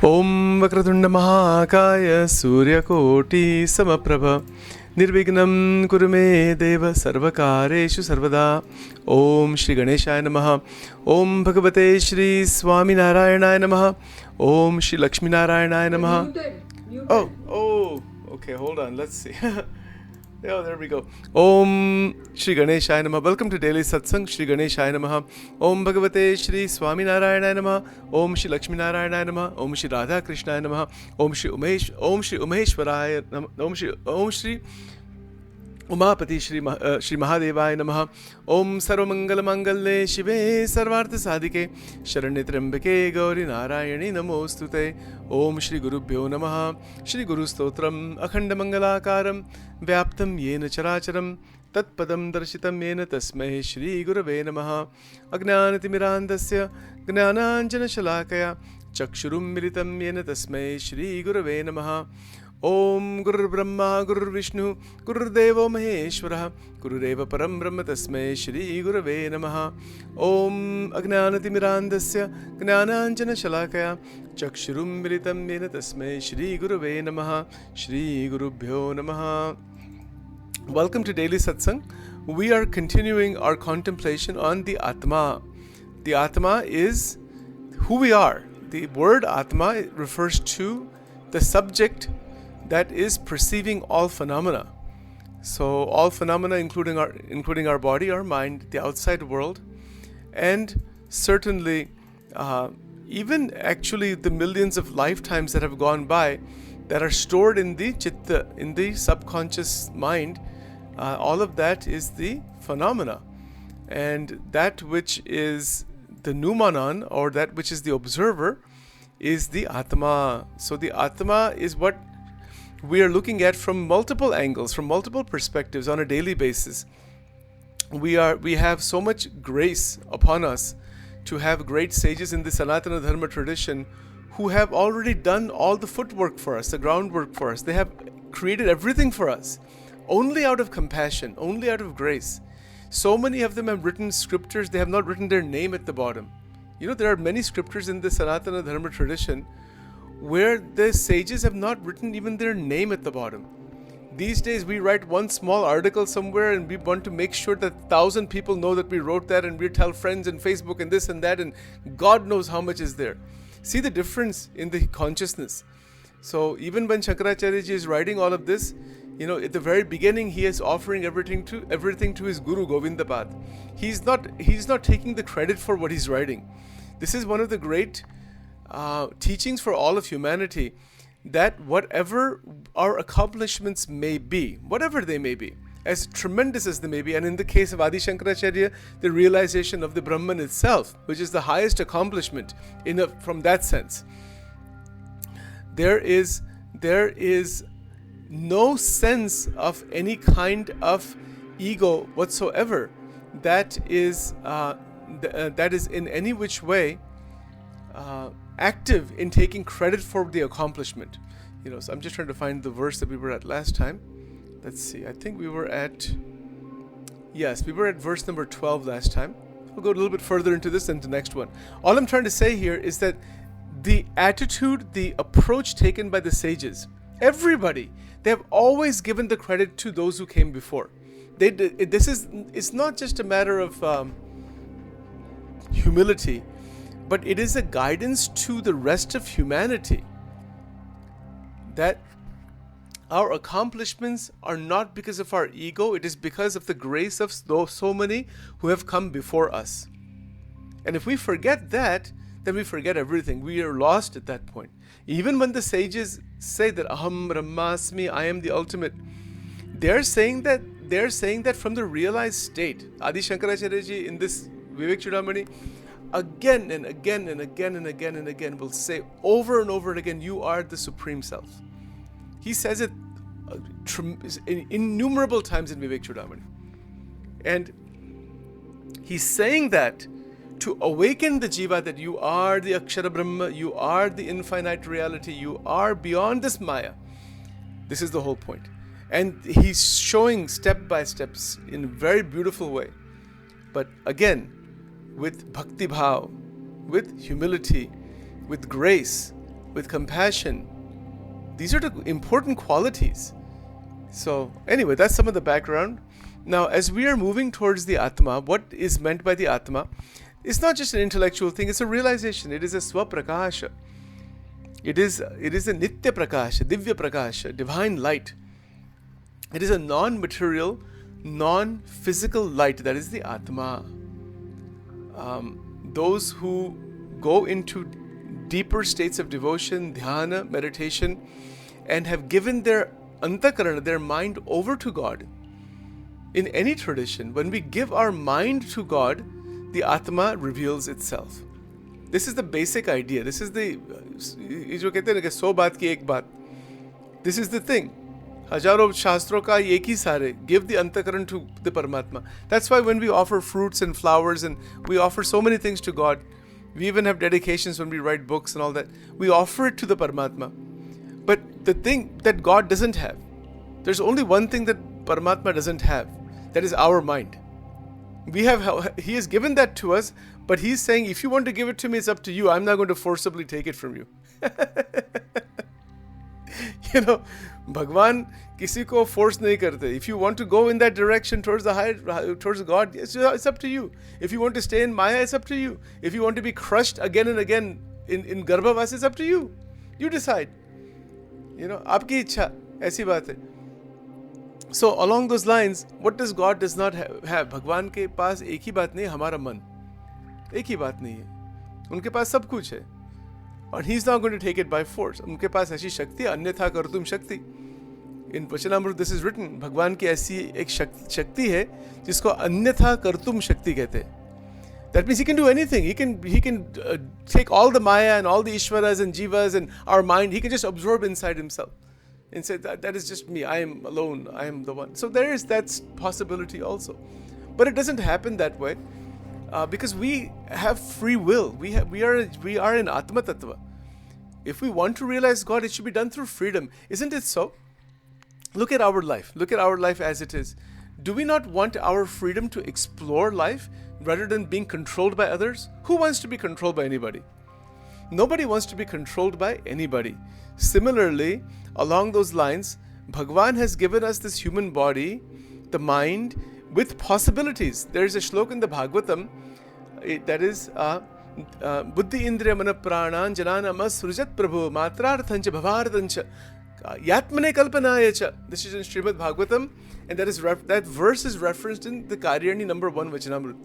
Om Vakratunda Mahakaya Suryakoti Samaprabha Nirvignam Kurume Deva Sarvakareshu Sarvada. Om Shri Ganeshaya Namaha. Om Bhagavate Shri Swami Narayanaya Namaha. Om Shri Lakshmi Narayanaya Namaha. Oh, okay, hold on, let's see. Oh, there we go. Om Shri Ganeshaya Namaha. Welcome to Daily Satsang. Shri Ganeshaya Namaha. Om Bhagavate Shri Swami Narayana Namaha. Om Shri Lakshmi Narayana Namaha. Om Shri Radha Krishna Namaha. Om Shri Umeshwaraya Namaha. Om Shri Umapati Shri Mahadevaya Namaha. Om Sarvamangala Mangalle Shive Sarvartha Sadhike Sharanye Trambake Gauri Narayani Namostute. Om Shri Gurubhyo Namaha. Shri Guru Stotram Akhanda Mangalakaram Vyaptam Yena Characharam Tatpadam Darshitam Yena Tasmai Shri Gurave Namaha. Ajnanatimirandasya Gnananjana Shalakaya Chakshurum Militam Yena Tasmai Shri Gurave Namaha. Om Guru Brahma Guru Vishnu Guru Devo Maheshwara Gurudeva Param Brahma Tasmai Shri Gurave Namaha. Om Ajnanatimirandasya Gnananjana Shalakaya Chakshurum Militam Yena Tasmai Shri Gurave Namaha. Shri Gurubhyo Namaha. Welcome to Daily Satsang. We are continuing our contemplation on the Atma. The Atma is who we are. The word Atma refers to the subject that is perceiving all phenomena. So all phenomena, including our body, our mind, the outside world, and certainly even actually the millions of lifetimes that have gone by that are stored in the chitta, in the subconscious mind. All of that is the phenomena, and that which is the noumenon, or that which is the observer, is the Atma. So the Atma is what we are looking at from multiple angles, from multiple perspectives on a daily basis. We have so much grace upon us to have great sages in the Sanatana Dharma tradition who have already done all the footwork for us, the groundwork for us. They have created everything for us, only out of compassion, only out of grace. So many of them have written scriptures, they have not written their name at the bottom. You know, there are many scriptures in the Sanatana Dharma tradition where the sages have not written even their name at the bottom. These days we write one small article somewhere and we want to make sure that 1,000 people know that we wrote that, and we tell friends and Facebook and this and that, and God knows how much is there. See the difference in the consciousness. So even when Shankaracharya ji is writing all of this, you know, at the very beginning he is offering everything to his Guru Govindapad. He's not taking the credit for what he's writing. This is one of the great teachings for all of humanity, that whatever our accomplishments may be, whatever they may be, as tremendous as they may be, and in the case of Adi Shankaracharya, the realization of the Brahman itself, which is the highest accomplishment from that sense, there is no sense of any kind of ego whatsoever that is in any which way active in taking credit for the accomplishment. You know, so I'm just trying to find the verse that we were at last time. Let's see. I think we were at verse number 12 last time. We'll go a little bit further into this and the next one. All I'm trying to say here is that the attitude, the approach taken by the sages, everybody, they have always given the credit to those who came before. It's not just a matter of humility, but it is a guidance to the rest of humanity that our accomplishments are not because of our ego, it is because of the grace of so many who have come before us. And if we forget that, then we forget everything. We are lost at that point. Even when the sages say that Aham Brahmasmi, I am the ultimate, they're saying that from the realized state. Adi Shankaracharya ji in this Vivek Chudamani again and again and again and again and again will say over and over again, you are the Supreme Self. He says it innumerable times in Vivek Chudamani. And he's saying that to awaken the jiva that you are the Akshara Brahma, you are the infinite reality, you are beyond this Maya. This is the whole point. And he's showing step by steps in a very beautiful way. But again, with bhakti bhav, with humility, with grace, with compassion. These are the important qualities. So anyway, that's some of the background. Now, as we are moving towards the Atma, what is meant by the Atma? It's not just an intellectual thing, it's a realization. It is a Swaprakasha. It is a Nitya Prakasha, Divya Prakasha, divine light. It is a non-material, non-physical light. That is the Atma. Those who go into deeper states of devotion, dhyana, meditation, and have given their antakarana, their mind, over to God. In any tradition, when we give our mind to God, the Atma reveals itself. This is the basic idea. This is the, जो कहते हैं ना कि 100 बात की एक बात. This is the thing. हजारों शास्त्रों का एक ही सारे. Give the antakaran to the Paramatma. That's why when we offer fruits and flowers and we offer so many things to God, we even have dedications when we write books and all that. We offer it to the Paramatma. But the thing that God doesn't have, there's only one thing that Paramatma doesn't have. That is our mind. He has given that to us, but he's saying, if you want to give it to me, it's up to you. I'm not going to forcibly take it from you. You know, Bhagwan किसी को force नहीं करते. If you want to go in that direction towards the higher, towards God, it's up to you. If you want to stay in Maya, it's up to you. If you want to be crushed again and again in Garbhavas, it's up to you. You decide. You know, आपकी इच्छा, ऐसी बात है. So along those lines, what does God does not have? भगवान के पास एक ही बात नहीं है, हमारा मन. एक ही बात नहीं है. उनके पास सब कुछ है. And he's not going to take it by force. उनके पास ऐसी शक्ति है, अन्यथा कर्तुम शक्ति. In Vachanamrut this is written, भगवान की ऐसी एक शक्ति है जिसको अन्यथा कर्तुम शक्ति कहते हैं. That means he can do anything. He can take all the Maya and all the Ishvaras and Jivas and our mind. He can just absorb inside himself and say that is just me. I am alone. I am the one. So there is that possibility also, but it doesn't happen that way because we have free will. We are in Atma Tattva. If we want to realize God, it should be done through freedom, isn't it so? Look at our life. Look at our life as it is. Do we not want our freedom to explore life rather than being controlled by others? Who wants to be controlled by anybody? Nobody wants to be controlled by anybody. Similarly, along those lines, Bhagwan has given us this human body, the mind, with possibilities. There is a shloka in the Bhagavatam that is Buddhi Indriya Mana Pranan Jananama Srujat Prabhu Matrarthancha Bhavarthancha Yatmane Kalpanayacha. This is in Srimad Bhagavatam, and that verse is referenced in the Karyani number 1 Vachanamrut.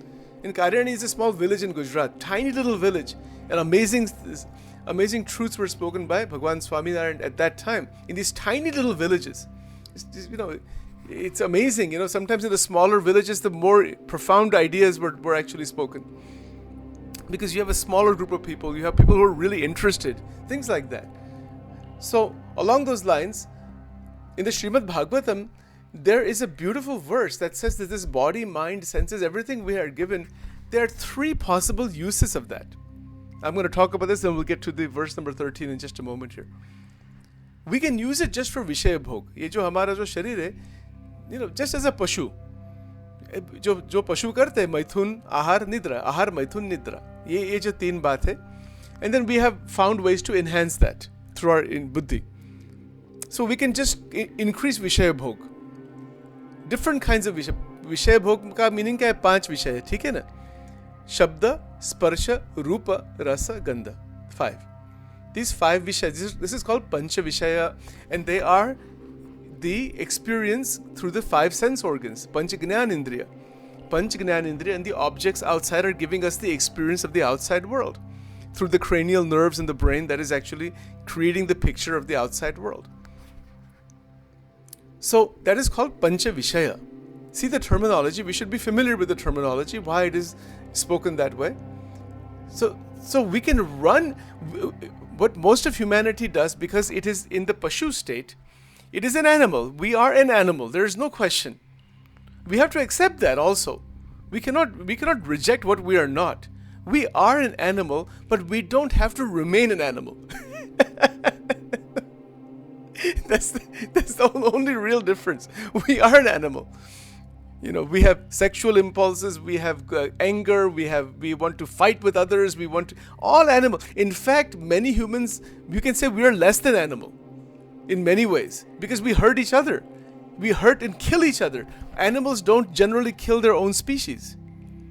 In Karyani is a small village in Gujarat, tiny little village, and amazing truths were spoken by Bhagwan Swaminarayan at that time in these tiny little villages. It's amazing. Sometimes in the smaller villages, the more profound ideas were actually spoken. Because you have a smaller group of people, you have people who are really interested, things like that. So, along those lines, in the Srimad Bhagavatam, there is a beautiful verse that says that this body, mind, senses, everything we are given, there are 3 possible uses of that. I'm going to talk about this and we'll get to the verse number 13 in just a moment here. We can use it just for Vishaya Bhog. ये जो हमारा जो शरीर है, just as a pashu. जो पशु करते हैं, मैथुन, आहार, निद्रा, आहार, मैथुन, निद्रा. ये जो 3 बात है. And then we have found ways to enhance that through our buddhi. So we can just increase Vishaya Bhog. Different kinds of Vishaya Bhog का meaning क्या है? 5 विषय है, ठीक है ना? Shabda, Sparsha, Rupa, Rasa, Gandha. 5. These 5 Vishaya, this is called Pancha Vishaya, and they are the experience through the 5 sense organs. Pancha Gnanindriya. Pancha Gnanindriya, and the objects outside are giving us the experience of the outside world through the cranial nerves in the brain that is actually creating the picture of the outside world. So that is called Pancha Vishaya. See the terminology, we should be familiar with the terminology, why it is spoken that way. So we can run what most of humanity does, because it is in the Pashu state. It is an animal. We are an animal. There is no question. We have to accept that also. We cannot reject what we are not. We are an animal, but we don't have to remain an animal. That's the only real difference. We are an animal. We have sexual impulses, we have anger, we want to fight with others, all animal. In fact, many humans, you can say we are less than animal in many ways because we hurt each other. We hurt and kill each other. Animals don't generally kill their own species.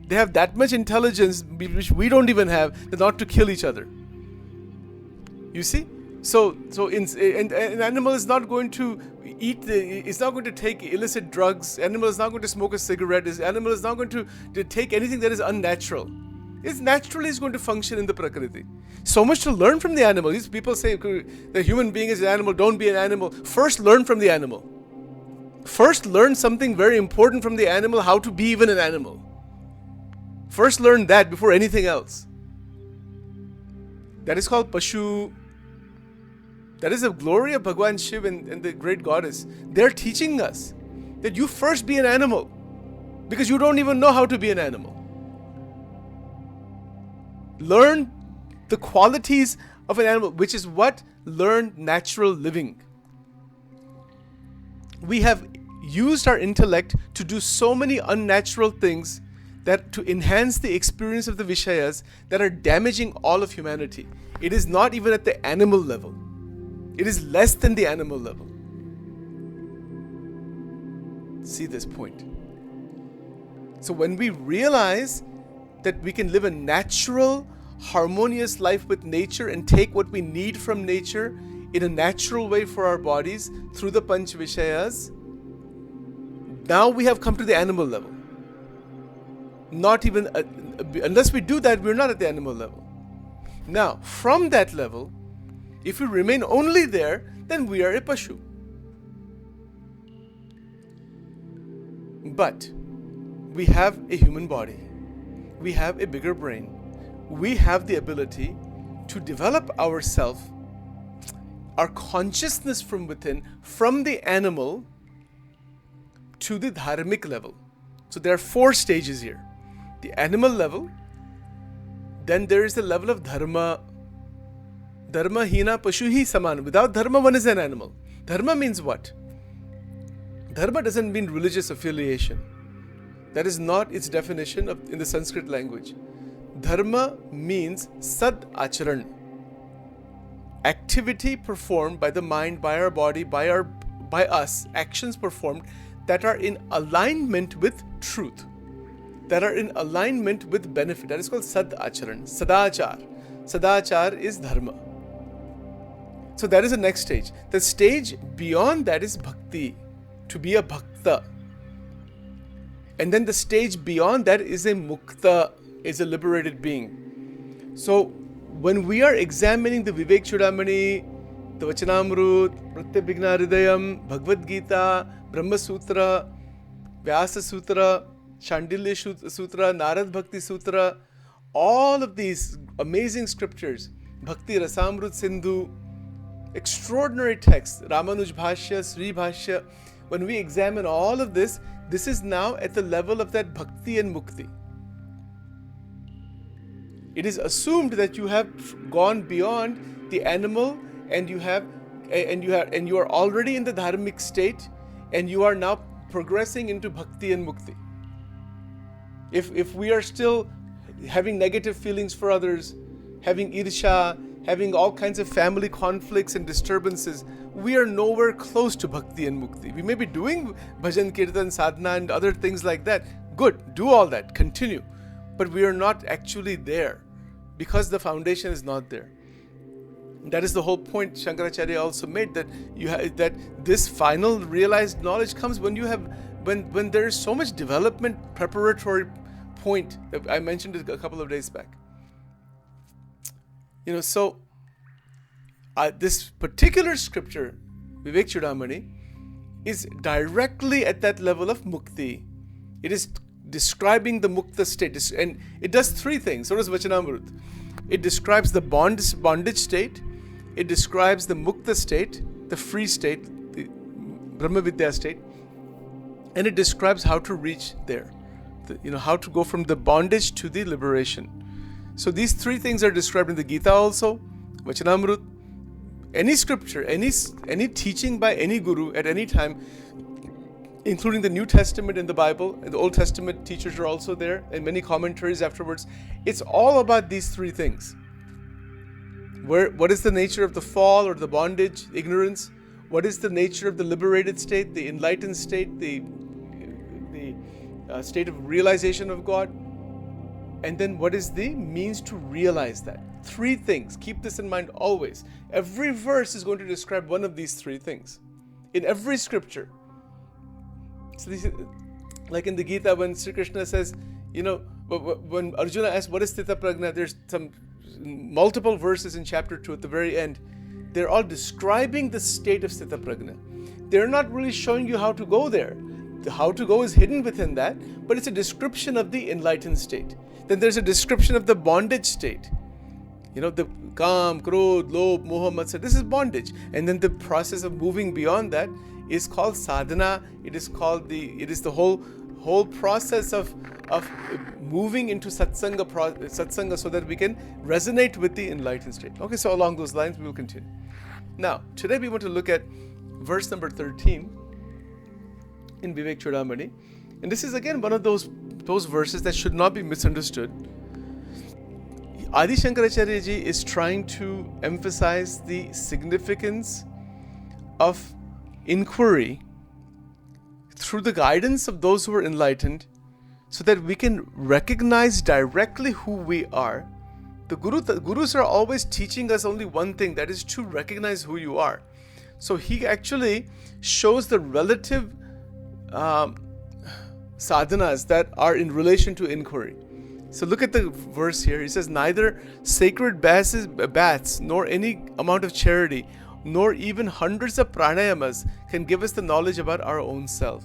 They have that much intelligence which we don't even have, not to kill each other. You see? So an animal is not going to it's not going to take illicit drugs. Animal is not going to smoke a cigarette. Animal is not going to take anything that is unnatural. It's naturally is going to function in the Prakriti. So much to learn from the animal. These people say the human being is an animal, don't be an animal. First learn from the animal. First learn something very important from the animal, how to be even an animal. First learn that before anything else. That is called Pashu. That is the glory of Bhagwan Shiv and the great goddess. They're teaching us that you first be an animal because you don't even know how to be an animal. Learn the qualities of an animal, which is what? Learn natural living. We have used our intellect to do so many unnatural things that to enhance the experience of the Vishayas that are damaging all of humanity. It is not even at the animal level. It is less than the animal level. See this point. So when we realize that we can live a natural, harmonious life with nature and take what we need from nature in a natural way for our bodies through the Panch Vishayas, now we have come to the animal level. Not even, unless we do that, we're not at the animal level. Now, from that level, if we remain only there, then we are a Pashu. But we have a human body. We have a bigger brain. We have the ability to develop ourselves, our consciousness from within, from the animal to the dharmic level. So there are 4 stages here. The animal level, then there is the level of dharma. Dharma hina pashuhi saman. Without dharma, one is an animal. Dharma means what? Dharma doesn't mean religious affiliation. That is not its definition in the Sanskrit language. Dharma means sad acharan. Activity performed by the mind, by our body, by us, actions performed that are in alignment with truth, that are in alignment with benefit. That is called sad acharan, sadachar. Sadachar is dharma. So that is the next stage. The stage beyond that is bhakti, to be a bhakta. And then the stage beyond that is a mukta, is a liberated being. So when we are examining the Vivek Chudamani, the Vachanamrut, Pratyabhigna Hridayam, Bhagavad Gita, Brahma Sutra, Vyasa Sutra, Shandilya Sutra, Narad Bhakti Sutra, all of these amazing scriptures, Bhakti Rasamrut Sindhu, extraordinary texts, Ramanuj Bhashya, Sri Bhashya. When we examine all of this, this is now at the level of that bhakti and mukti. It is assumed that you have gone beyond the animal and you are already in the dharmic state and you are now progressing into bhakti and mukti. If we are still having negative feelings for others, having irsha, having all kinds of family conflicts and disturbances, we are nowhere close to bhakti and mukti. We may be doing bhajan, kirtan, sadhana and other things like that. Good, do all that, continue. But we are not actually there because the foundation is not there. That is the whole point Shankaracharya also made, that that this final realized knowledge comes when you have when there is so much development preparatory point that I mentioned it a couple of days back. So this particular scripture, Vivek Chudamani, is directly at that level of mukti. It is describing the mukta state, and it does 3 things. So does Vachanamrut. It describes the bondage state, it describes the mukta state, the free state, the Brahma Vidya state, and it describes how to reach there. How to go from the bondage to the liberation. So these 3 things are described in the Gita also, Vachanamrut. Any scripture, any teaching by any guru at any time including the New Testament in the Bible, and the Old Testament teachers are also there, and many commentaries afterwards. It's all about these three things. What is the nature of the fall or the bondage, ignorance? What is the nature of the liberated state, the enlightened state, the state of realization of God? And then what is the means to realize that? Three things. Keep this in mind always. Every verse is going to describe one of these three things. In every scripture. So this is, like in the Gita, when Sri Krishna says, when Arjuna asks, what is Sthita Prajna? There's some multiple verses in chapter 2 at the very end. They're all describing the state of Sthita Prajna. They're not really showing you how to go there. The how to go is hidden within that, but it's a description of the enlightened state. Then there's a description of the bondage state. The Kam, Krodh, Lobh, Moha, Matsar. This is bondage. And then the process of moving beyond that is called sadhana. It is the whole process of moving into satsanga so that we can resonate with the enlightened state. Okay, so along those lines we will continue. Now, today we want to look at verse number 13 in Vivek Chudamani. And this is again one of those verses that should not be misunderstood. Adi Shankaracharya ji is trying to emphasize the significance of inquiry through the guidance of those who are enlightened, so that we can recognize directly who we are. The Gurus are always teaching us only one thing, that is to recognize who you are. So he actually shows the relative sadhanas that are in relation to inquiry. So look at the verse here. He says, neither sacred baths, nor any amount of charity, nor even hundreds of pranayamas can give us the knowledge about our own self.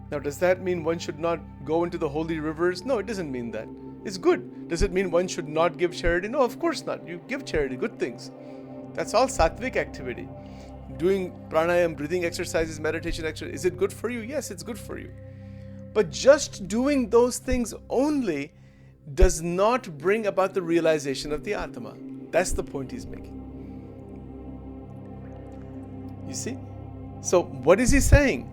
Now, does that mean one should not go into the holy rivers? No, it doesn't mean that. It's good. Does it mean one should not give charity? No, of course not. You give charity, good things. That's all sattvic activity. Doing pranayam, breathing exercises, meditation exercises, is it good for you? Yes, it's good for you. But just doing those things only does not bring about the realization of the Atma. That's the point he's making. You see? So what is he saying?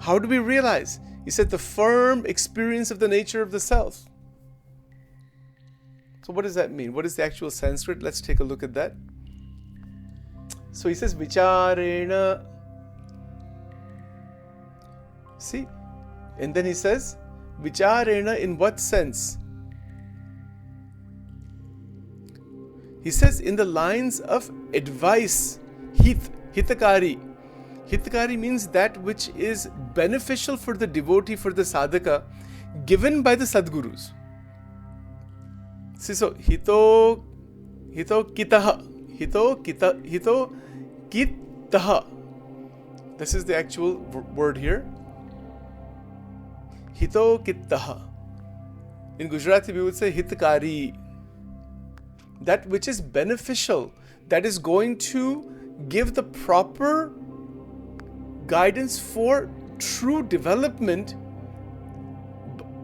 How do we realize? He said the firm experience of the nature of the self. So what does that mean? What is the actual Sanskrit? Let's take a look at that. So he says vicharena. See? And then he says vicharena in what sense? He says in the lines of advice, hitakari. Hitakari means that which is beneficial for the devotee, for the sadhaka, given by the Sadgurus. See, so hito kitaha. Hito kitaha. This is the actual word here. Hito kitaha. In Gujarati we would say hitakari. That which is beneficial, that is going to give the proper guidance for true development.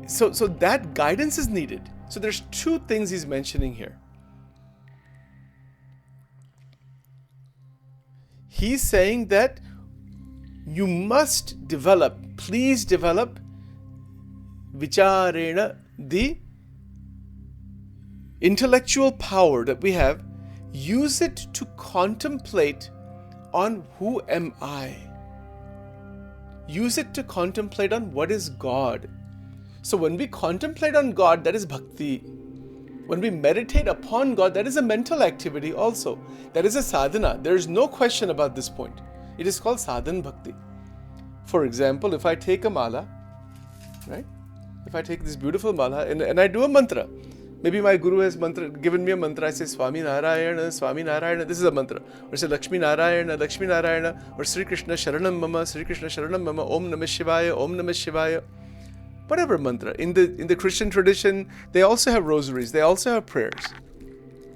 So that guidance is needed. So there's two things he's mentioning here. He's saying that you must develop, please develop vicharena, the intellectual power that we have. Use it to contemplate on who am I. Use it to contemplate on what is God. So when we contemplate on God, that is bhakti. When we meditate upon God, that is a mental activity also. That is a sadhana. There is no question about this point. It is called sadhan bhakti. For example, if I take a mala, right? If I take this beautiful mala and I do a mantra, maybe my guru has given me a mantra. I say Swami Narayana, Swami Narayana. This is a mantra. Or say Lakshmi Narayana, Lakshmi Narayana. Or Sri Krishna Sharanam Mama, Sri Krishna Sharanam Mama. Om Namah Shivaya, Om Namah Shivaya. Whatever mantra. In the Christian tradition, they also have rosaries. They also have prayers.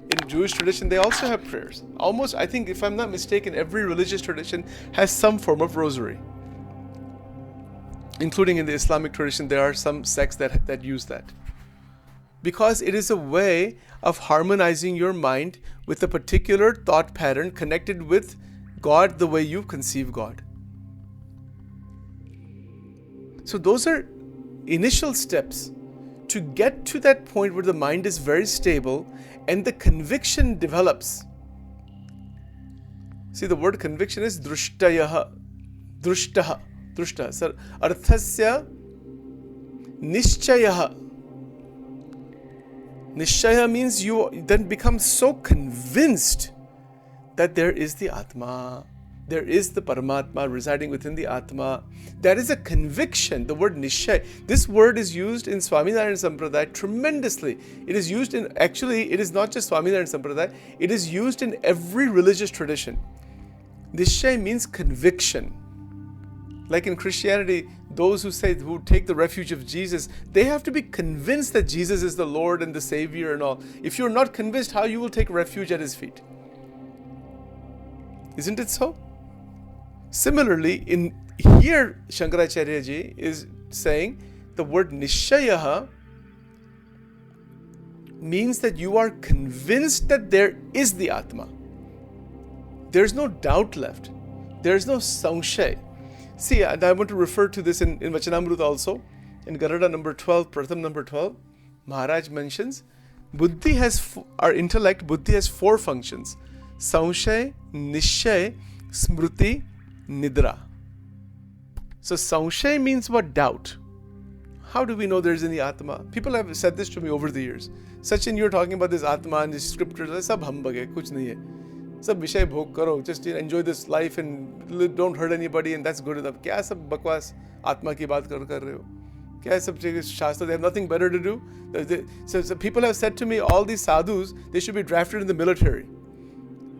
In Jewish tradition, they also have prayers. Almost, I think, if I'm not mistaken, every religious tradition has some form of rosary. Including in the Islamic tradition, there are some sects that use that. Because it is a way of harmonizing your mind with a particular thought pattern connected with God the way you conceive God. So those are initial steps to get to that point where the mind is very stable and the conviction develops. See, the word conviction is drushtayah, drushtaha, drushtaha. Sir, arthasya nishchayah. Nishchaya means you then become so convinced that there is the Atma. There is the Paramatma residing within the Atma. That is a conviction. The word Nishchay. This word is used in Swaminarayan Sampradaya tremendously. It is used in, actually, it is not just Swaminarayan Sampradaya. It is used in every religious tradition. Nishchay means conviction. Like in Christianity, those who take the refuge of Jesus, they have to be convinced that Jesus is the Lord and the Savior and all. If you're not convinced, how you will take refuge at His feet? Isn't it so? Similarly, in here, Shankaracharya ji is saying the word Nishchayaha means that you are convinced that there is the Atma. There's no doubt left. There's no sangshay. See, and I want to refer to this in Vachanamrut also. In Garuda number 12, Pratham number 12, Maharaj mentions, Buddhi has, our intellect, Buddhi has 4 functions. Sangshay, Nishchay, Smruti, Nidra. So Sangshay means what? Doubt. How do we know there's any Atma? People have said this to me over the years. Sachin, you're talking about this Atma and this scriptures. Sab humbug hai, kuch nahi hai. Sab vishay bhog karo. Just enjoy this life and don't hurt anybody and that's good enough. Kya sab bakwas Atma ki baat kar rahe ho? Kya sab shastra? They have nothing better to do. So people have said to me, all these sadhus, they should be drafted in the military.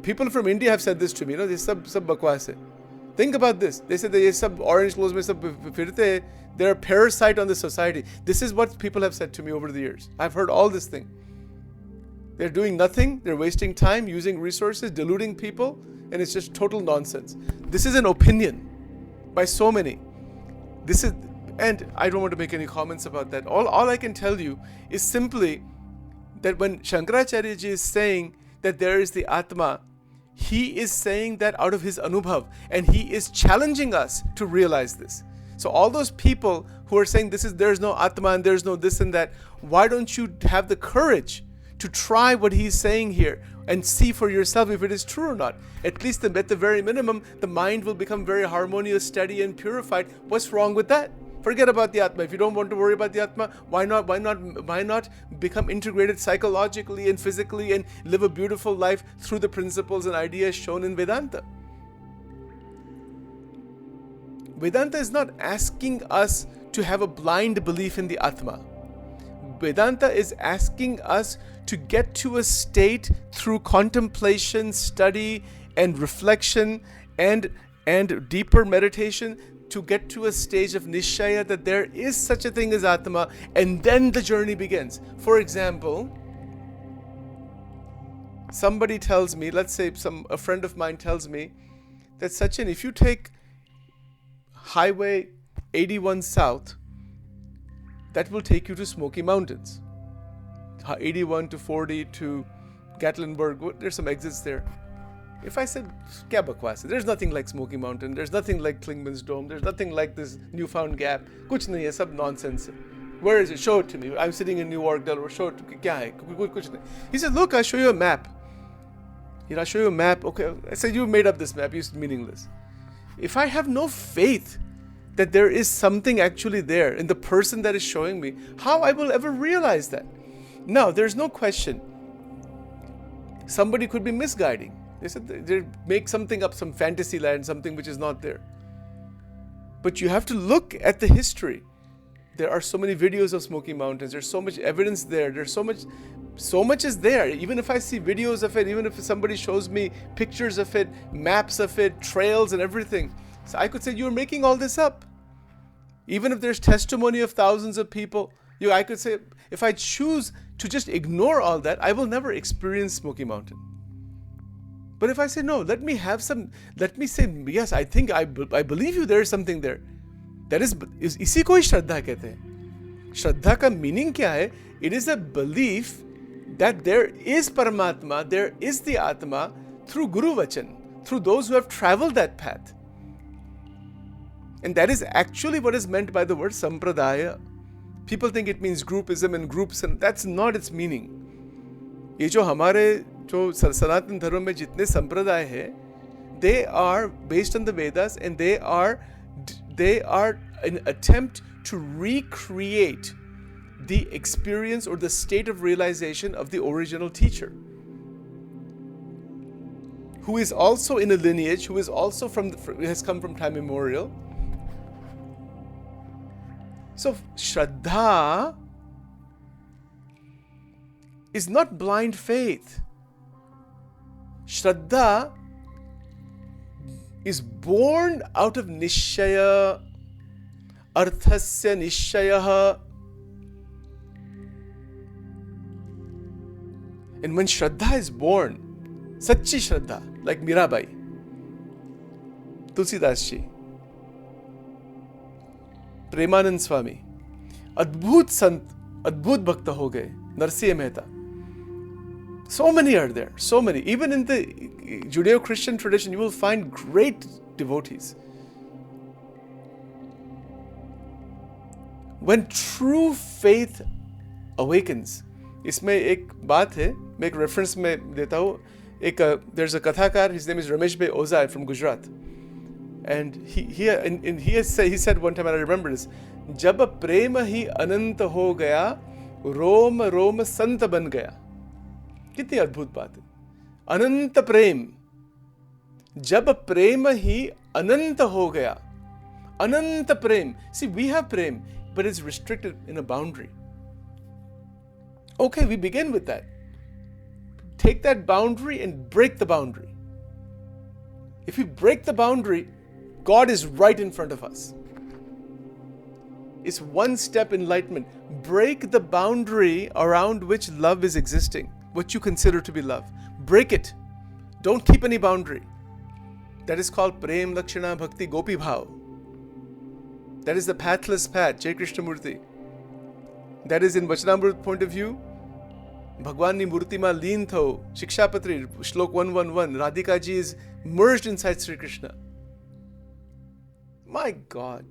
People from India have said this to me. This sab bakwas hai. Think about this. They said that sab orange clothes mein sab firte. They're a parasite on the society. This is what people have said to me over the years. I've heard all this thing. They're doing nothing. They're wasting time, using resources, deluding people, and it's just total nonsense. This is an opinion by so many. And I don't want to make any comments about that. All I can tell you is simply that when Shankaracharya ji is saying that there is the Atma, he is saying that out of his anubhav, and he is challenging us to realize this. So all those people who are saying there's no Atma and there's no this and that, why don't you have the courage to try what he's saying here and see for yourself if it is true or not? At least at the very minimum, the mind will become very harmonious, steady and purified. What's wrong with that? Forget about the Atma. If you don't want to worry about the Atma, why not become integrated psychologically and physically and live a beautiful life through the principles and ideas shown in Vedanta? Vedanta is not asking us to have a blind belief in the Atma. Vedanta is asking us to get to a state through contemplation, study, and reflection, and deeper meditation, to get to a stage of Nishchaya that there is such a thing as Atma, and then the journey begins. For example, somebody tells me, let's say a friend of mine tells me that, Sachin, if you take Highway 81 South, that will take you to Smoky Mountains. 81 to 40 to Gatlinburg, there's some exits there. If I said, kya bakwas hai? There's nothing like Smoky Mountain, there's nothing like Klingman's Dome, there's nothing like this Newfound Gap, kuch nahi hai, sab nonsense hai. Where is it? Show it to me. I'm sitting in Newark, Delaware, show it to me. Kya hai? Kuch nahi. He said, look, I'll show you a map. I'll show you a map. Okay, I said, you made up this map, it's meaningless. If I have no faith that there is something actually there in the person that is showing me, how I will ever realize that? Now, there's no question. Somebody could be misguiding. They said they make something up, some fantasy land, something which is not there. But you have to look at the history. There are so many videos of Smoky Mountains. There's so much evidence there. There's so much is there. Even if I see videos of it, even if somebody shows me pictures of it, maps of it, trails and everything. So I could say, you're making all this up. Even if there's testimony of thousands of people, I could say, if I choose to just ignore all that, I will never experience Smoky Mountain. But if I say, no, let me say, yes, I think I believe you, there is something there. That is isi ko hi Shraddha kehte hain. Shraddha ka meaning kya hai? It is a belief that there is Paramatma, there is the Atma through Guru Vachan, through those who have traveled that path. And that is actually what is meant by the word sampradaya. People think it means groupism and groups, and that's not its meaning. ये जो हमारे जो सनातन धर्म में जितने संप्रदाय है, they are based on the Vedas, and they are an attempt to recreate the experience or the state of realization of the original teacher, who is also in a lineage, who is also has come from time immemorial. So Shraddha is not blind faith. Shraddha is born out of nishaya, arthasya nishayah. And when Shraddha is born, Sachi Shraddha, like Mirabai, Tulsidas ji, Premanand Swami, Adbhut Sant, Adbhut Bhakta ho gaye, Narsiya Mehta. So many are there, so many. Even in the Judeo-Christian tradition, you will find great devotees. When true faith awakens, इसमें एक बात है, मैं एक reference में देता हूँ. There's a kathakar, his name is Ramesh Bhai Oza from Gujarat. And he said one time, and I remember this, जब प्रेम ही अनंत हो गया, रोम रोम संत बन गया. कितनी अद्भुत बात है. अनंत प्रेम, जब प्रेम ही अनंत हो गया. अनंत प्रेम. See, we have prem, but it's restricted in a boundary. Okay, we begin with that. Take that boundary and break the boundary. If we break the boundary, God is right in front of us. It's one step enlightenment. Break the boundary around which love is existing, what you consider to be love. Break it. Don't keep any boundary. That is called Prem Lakshana Bhakti Gopi Bhav. That is the pathless path, Jai Krishnamurti. That is in Vachanamrut point of view. Bhagwanni Murti ma leen tho, Shikshapatri, Shlok 111, Radhika ji is merged inside Sri Krishna. My God.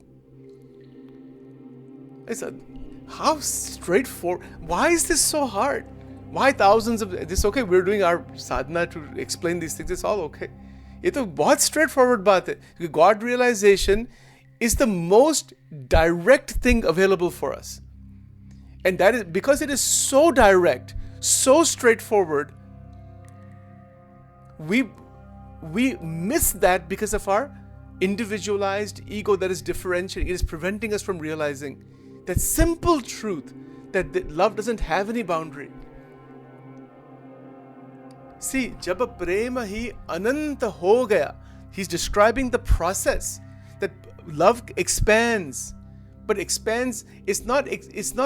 How straightforward. Why is this so hard? Why thousands of this? Okay, we're doing our sadhana to explain these things. It's all okay. ये तो बहुत straightforward बात है. God realization is the most direct thing available for us. And that is because it is so direct, so straightforward, we miss that because of our individualized ego that is differentiating. It is preventing us from realizing that simple truth that love doesn't have any boundary. See, jab prema hi ananta ho gaya, he's describing the process that love expands. But expands is not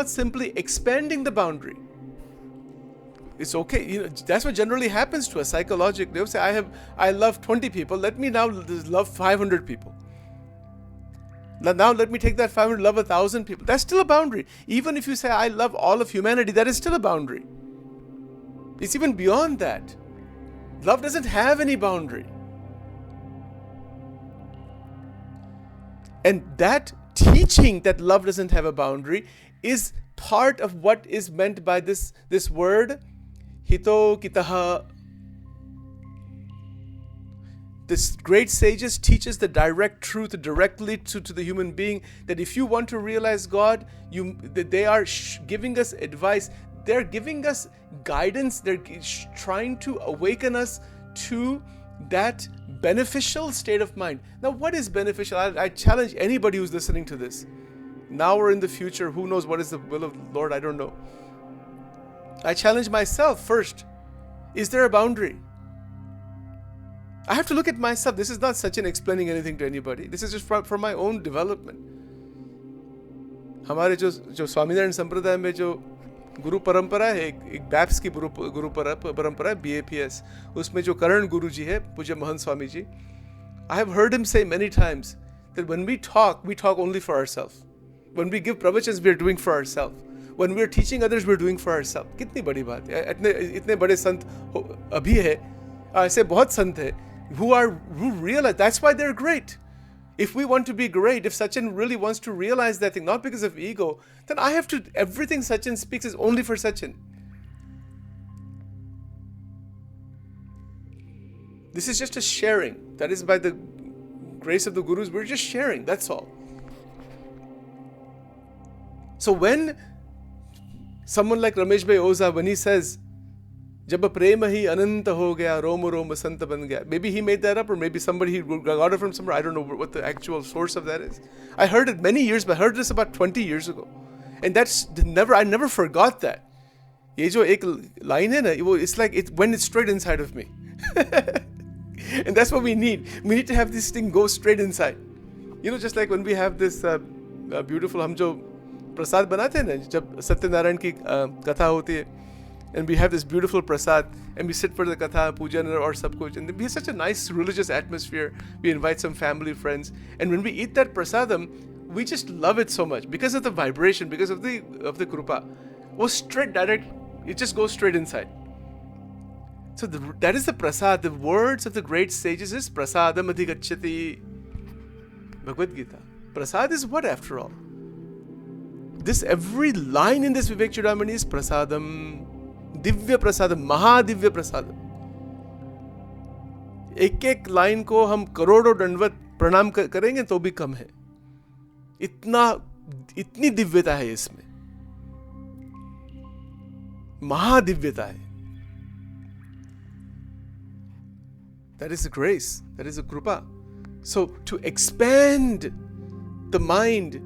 simply expanding the boundary. It's okay, that's what generally happens to us psychologically. They'll say, I love 20 people, let me now love 500 people. Now let me take that 500, love 1,000 people. That's still a boundary. Even if you say, I love all of humanity, that is still a boundary. It's even beyond that. Love doesn't have any boundary. And that teaching that love doesn't have a boundary is part of what is meant by this word, hito kitaha. This great sages teaches the direct truth directly to the human being, that if you want to realize God, they are giving us advice. They're giving us guidance. They're trying to awaken us to that beneficial state of mind. Now, what is beneficial? I challenge anybody who's listening to this. Now or in the future, who knows what is the will of the Lord? I don't know. I challenge myself first. Is there a boundary? I have to look at myself. This is not Sachin explaining anything to anybody. This is just from my own development. हमारे जो स्वामीनारायण संप्रदाय में जो गुरु परंपरा है, एक बैप्स की गुरु परंपरा है, BAPS, उसमें जो करण गुरु जी है, पूज्य महंत Swami ji, I have heard him say many times that when we talk only for ourselves. When we give pravachans, we are doing for ourselves. When we are teaching others, we are doing for ourselves. कितनी बड़ी बात है. इतने बड़े संत अभी है, ऐसे बहुत संत है who realize that's why they're great. If we want to be great, if Sachin really wants to realize that thing, not because of ego, then I have to, everything Sachin speaks is only for Sachin. This is just a sharing. That is by the grace of the Gurus, we're just sharing, that's all. So when someone like Ramesh Bhai Oza, when he says, Jab prem hi ananta ho gaya, rom rom basant ban gaya. Maybe he made that up, or maybe somebody got it from somewhere. I don't know what the actual source of that is. I heard it many years, but I heard this about 20 years ago. And I never forgot that. Ye jo ek line hai na, it's like it went straight inside of me. And that's what we need. We need to have this thing go straight inside. Just like when we have this beautiful, हम जो प्रसाद बनाते हैं ना, जब सत्यनारायण की कथा होती है, and we have this beautiful prasad, and we sit for the katha, pujan or sab kuch, and we have such a nice religious atmosphere. We invite some family, friends, and when we eat that prasadam, we just love it so much because of the vibration, because of the krupa. It just goes straight inside. So that is the prasad. The words of the great sages is prasadam adhigacchati. Bhagavad Gita. Prasad is what after all? Every line in this Vivek Chudamani is prasadam. Divya प्रसादम, महादिव्य प्रसादम. एक एक line को हम करोड़ों दंडवत प्रणाम करेंगे तो भी कम है. इतनी दिव्यता है इसमें, महादिव्यता है. That is a grace, that is a krupa. So to expand the mind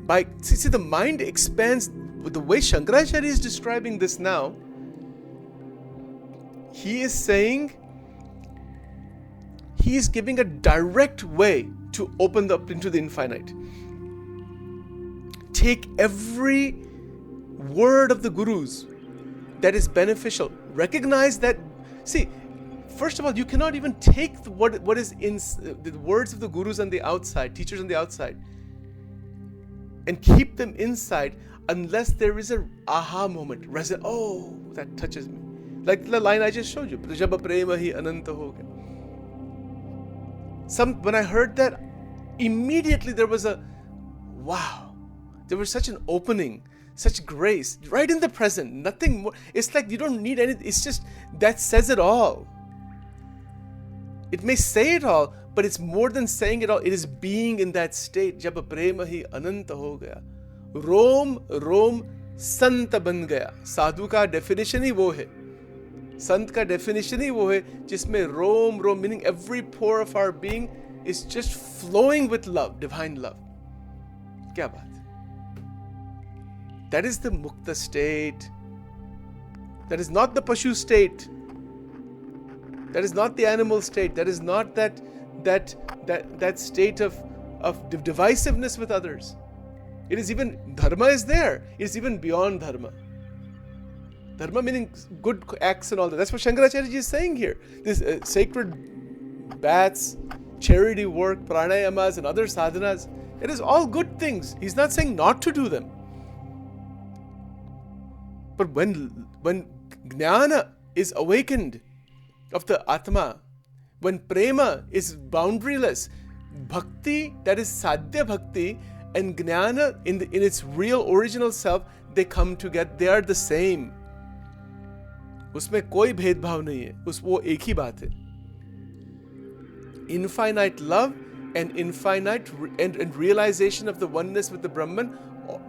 by, see the mind expands. The way Shankaracharya is describing this now, he is saying, he is giving a direct way to open up into the infinite. Take every word of the Gurus that is beneficial. Recognize that, see, first of all, you cannot even take what is in the words of the Gurus on the outside, teachers on the outside, and keep them inside unless there is a aha moment. Oh, that touches me. Like the line I just showed you. Jab prema hi ananta ho gaya. When I heard that, immediately there was a wow. There was such an opening, such grace, right in the present. Nothing more. It's like you don't need anything. It's just, that says it all. It may say it all, but it's more than saying it all. It is being in that state. Jab prema hi ananta ho gaya. रोम रोम संत बन गया. साधु का definition ही वो है, संत का definition ही वो है जिसमें रोम रोम, meaning every pore of our being is just flowing with love, divine love. क्या बात है. दैट इज द मुक्त state. That is not the पशु state. That is not the animal state. That is not that state of divisiveness with others. It is even, dharma is there. It is even beyond dharma. Dharma meaning good acts and all that. That's what Shankaracharya ji is saying here. This sacred baths, charity work, pranayamas and other sadhanas, it is all good things. He's not saying not to do them. But when jnana is awakened of the Atma, when prema is boundaryless, bhakti, that is sadhya bhakti, and jnana in its real original self, they come together. They are the same. उसमें कोई भेदभाव नहीं है. वो एक ही बात है. Infinite love and infinite and realization of the oneness with the Brahman,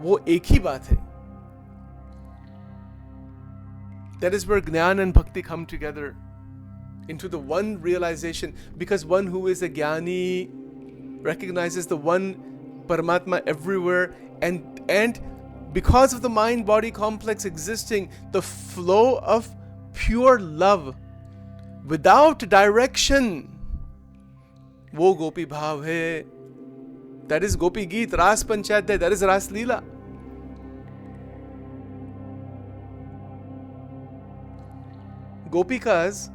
वो एक ही बात है. That is where jnana and bhakti come together into the one realization, because one who is a jnani recognizes the one Paramatma everywhere, and because of the mind-body complex existing, the flow of pure love without direction, wo gopi bhav hai. That is Gopi Geet, Ras Panchayat, that is Ras Leela. Gopikas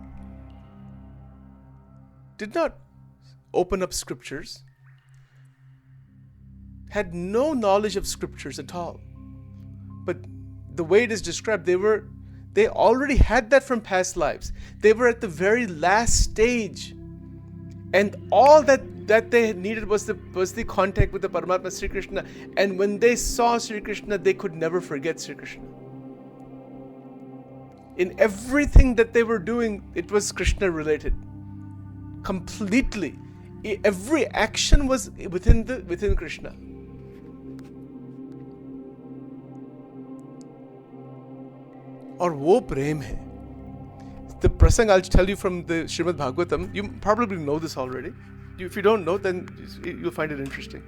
did not open up scriptures, had no knowledge of scriptures at all. But the way it is described, they already had that from past lives. They were at the very last stage. And all that that they needed was the contact with the Paramatma Sri Krishna. And when they saw Sri Krishna, they could never forget Sri Krishna. In everything that they were doing, it was Krishna related. Completely. Every action was within Krishna. और वो प्रेम है. The prasang I'll tell you from the Srimad Bhagavatam, you probably know this already. If you don't know, then you'll find it interesting.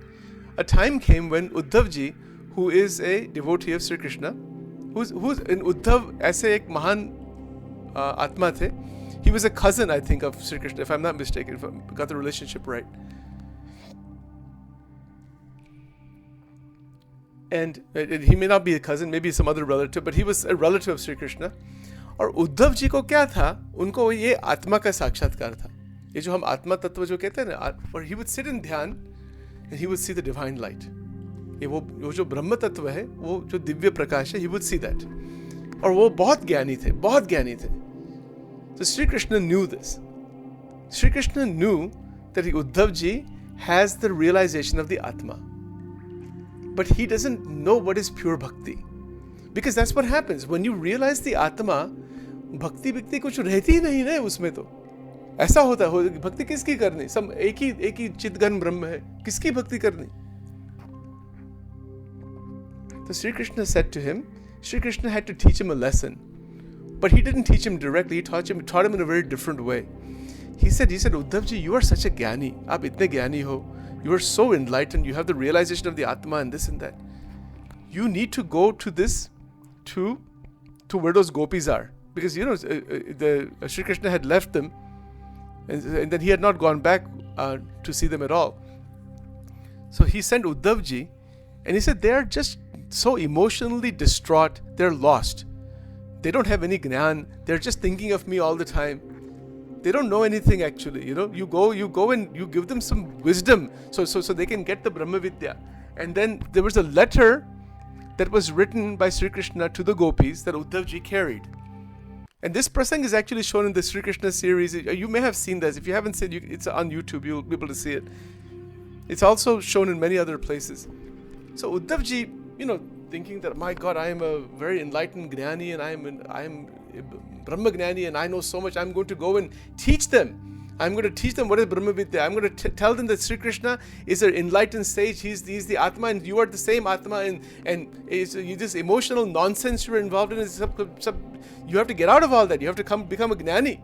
A time came when Uddhav ji, who is a devotee of Sri Krishna, who's in Uddhav ऐसे एक महान आत्मा थे. He was a cousin, I think, of Sri Krishna, if I'm not mistaken, if I got the relationship right. And he may not be a cousin, maybe some other relative, but he was a relative of Sri Krishna. और उद्धव जी को क्या था, उनको ये आत्मा का साक्षात्कार था. ये जो हम आत्मा तत्व जो कहते हैं ना, और he would sit in ध्यान and he would see the divine light. ये वो जो ब्रह्म तत्व है, वो जो दिव्य प्रकाश है, he would see that. और वो बहुत ज्ञानी थे, बहुत ज्ञानी थे. So Sri Krishna knew this. Sri Krishna knew that Uddhav ji has the realization of the Atma. But he doesn't know what is pure bhakti. Because that's what happens. When you realize the Atma, भक्ति भक्ति कुछ रहती ही नहीं ना उसमें. तो ऐसा होता है, भक्ति किसकी करनी? सब एक ही चिदघन ब्रह्म है, किसकी भक्ति करनी? So Sri Krishna said to him, Sri Krishna had to teach him a lesson. But he didn't teach him directly, he taught him in a very different way. He said, Uddhav ji, you are such a gyani. Aap itne gyani ho. You are so enlightened, you have the realization of the Atma and this and that. You need to go to where those gopis are. Because, Sri Krishna had left them and then he had not gone back to see them at all. So he sent Uddhav ji and he said, they are just so emotionally distraught, they're lost. They don't have any gnan, they're just thinking of me all the time. They don't know anything actually, You go and you give them some wisdom so they can get the Brahma Vidya. And then there was a letter that was written by Sri Krishna to the gopis that Uddhav ji carried. And this prasang is actually shown in the Sri Krishna series. You may have seen this. If you haven't seen it, it's on YouTube. You'll be able to see it. It's also shown in many other places. So Uddhav ji, thinking that, my God, I am a very enlightened Gnani and I am Brahma Gnani and I know so much. I'm going to go and teach them. I'm going to teach them what is Brahma Vidya. I'm going to tell them that Sri Krishna is an enlightened sage. He's the Atma and you are the same Atma and this emotional nonsense you're involved in. You have to get out of all that. You have to become a Gnani.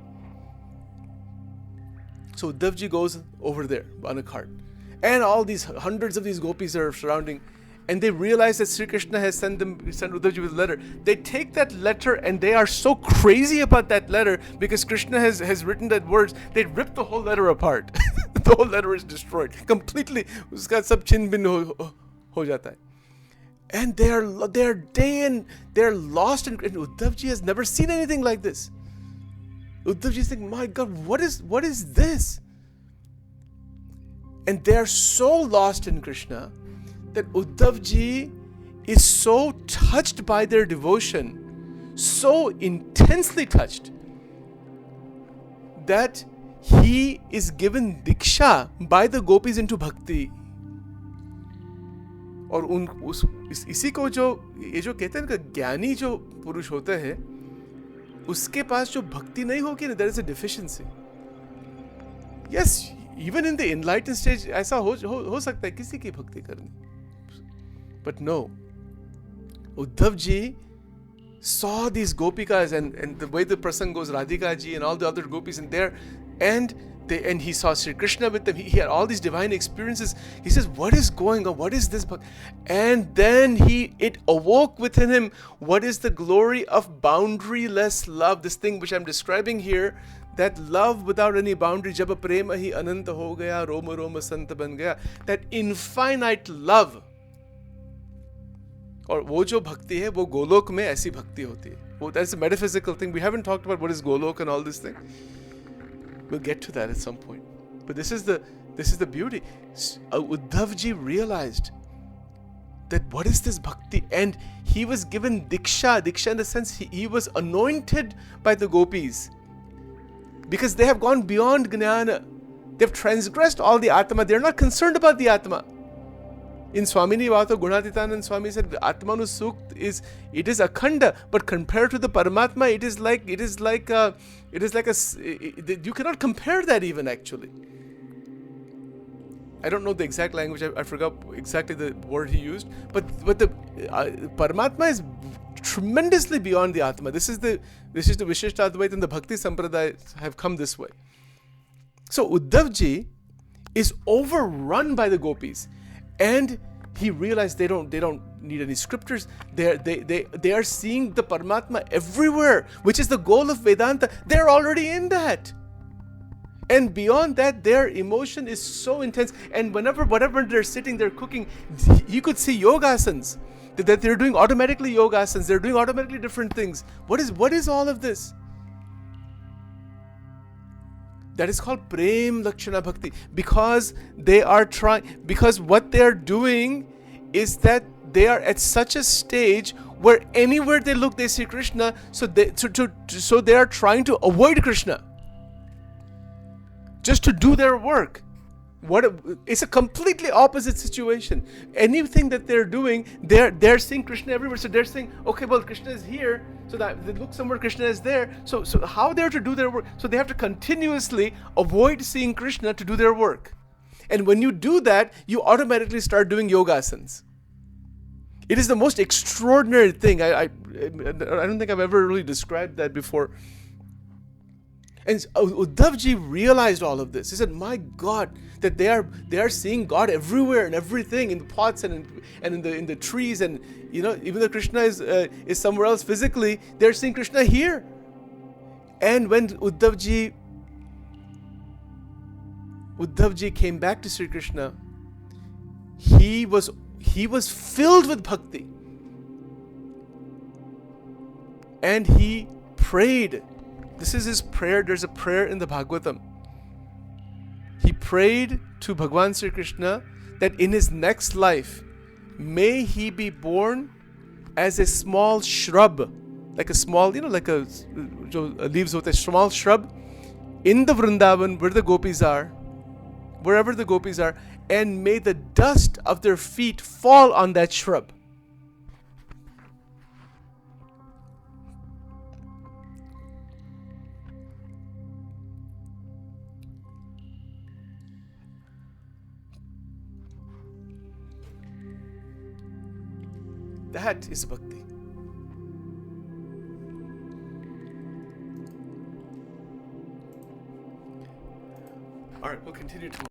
So Uddhav ji goes over there on a cart. And all these hundreds of these gopis are surrounding. And they realize that Sri Krishna has sent Uddhav ji with a letter. They take that letter and they are so crazy about that letter because Krishna has written that words. They rip the whole letter apart. The whole letter is destroyed completely. Uska sab chin bin ho jata hai. And they're lost. And Uddhav ji has never seen anything like this. Uddhav ji is thinking, my God, what is this? And they're so lost in Krishna that Uddhav ji is so touched by their devotion, so intensely touched, that he is given diksha by the gopis into bhakti. और इसी को ये जो कहते हैं ना ज्ञानी जो पुरुष होते हैं उसके पास जो भक्ति नहीं होगी ना, there is a deficiency. Yes, even in the enlightened stage ऐसा हो सकता है किसी की भक्ति करनी. But no, Uddhav ji saw these gopikas and the way the prasang goes, Radhika ji and all the other gopis in there, and he saw Sri Krishna with them. He had all these divine experiences. He says, what is going on? What is this? And then it awoke within him what is the glory of boundaryless love. This thing which I'm describing here, that love without any boundary. Jab prema hi ananta ho gaya, roma roma sant ban gaya. That infinite love. और वो जो भक्ति है वो गोलोक में ऐसी भक्ति होती है. वो that's a metaphysical thing. We haven't talked about what is golok and all this thing. We'll get to that at some point. But this is the beauty. Uddhav ji realized that what is this bhakti, and he was given diksha in the sense he was anointed by the gopis because they have gone beyond jnana. They've transgressed all the Atma. They're not concerned about the Atma. In Swamini Vato, Gunatitanand Swami said, Atmanu Sukt is akhanda, but compared to the Paramatma, it is like you cannot compare that even actually. I don't know the exact language. I forgot exactly the word he used, but the Paramatma is tremendously beyond the Atma. This is the Vishishta Advaita and the Bhakti Sampradaya have come this way. So Uddhav ji is overrun by the gopis. And he realized they don't need any scriptures. They are seeing the Paramatma everywhere, which is the goal of Vedanta. They're already in that. And beyond that, their emotion is so intense. And whatever they're sitting, they're cooking, you could see yogasans. That they're doing automatically yogasans. They're doing automatically different things. What is all of this? That is called Prem Lakshana Bhakti, because what they are doing is that they are at such a stage where anywhere they look, they see Krishna, so they are trying to avoid Krishna, just to do their work. It's a completely opposite situation. Anything that they're doing, they're seeing Krishna everywhere. So they're saying, okay, well, Krishna is here, so that they look somewhere, Krishna is there. So how they're to do their work? So they have to continuously avoid seeing Krishna to do their work. And when you do that, you automatically start doing yogasans. It is the most extraordinary thing. I don't think I've ever really described that before. And Uddhav ji realized all of this. He said, my God, that they are seeing God everywhere and everything, in the pots and in the trees, and even though Krishna is somewhere else physically, they're seeing Krishna here. And when Uddhav ji came back to Sri Krishna, he was filled with bhakti, and he prayed. This is his prayer. There's a prayer in the Bhagavatam. He prayed to Bhagwan Sri Krishna that in his next life, may he be born as a small shrub, like a small, like a leaves with a small shrub in the Vrindavan where the gopis are, wherever the gopis are, and may the dust of their feet fall on that shrub. That is bhakti. All right, we'll continue tomorrow.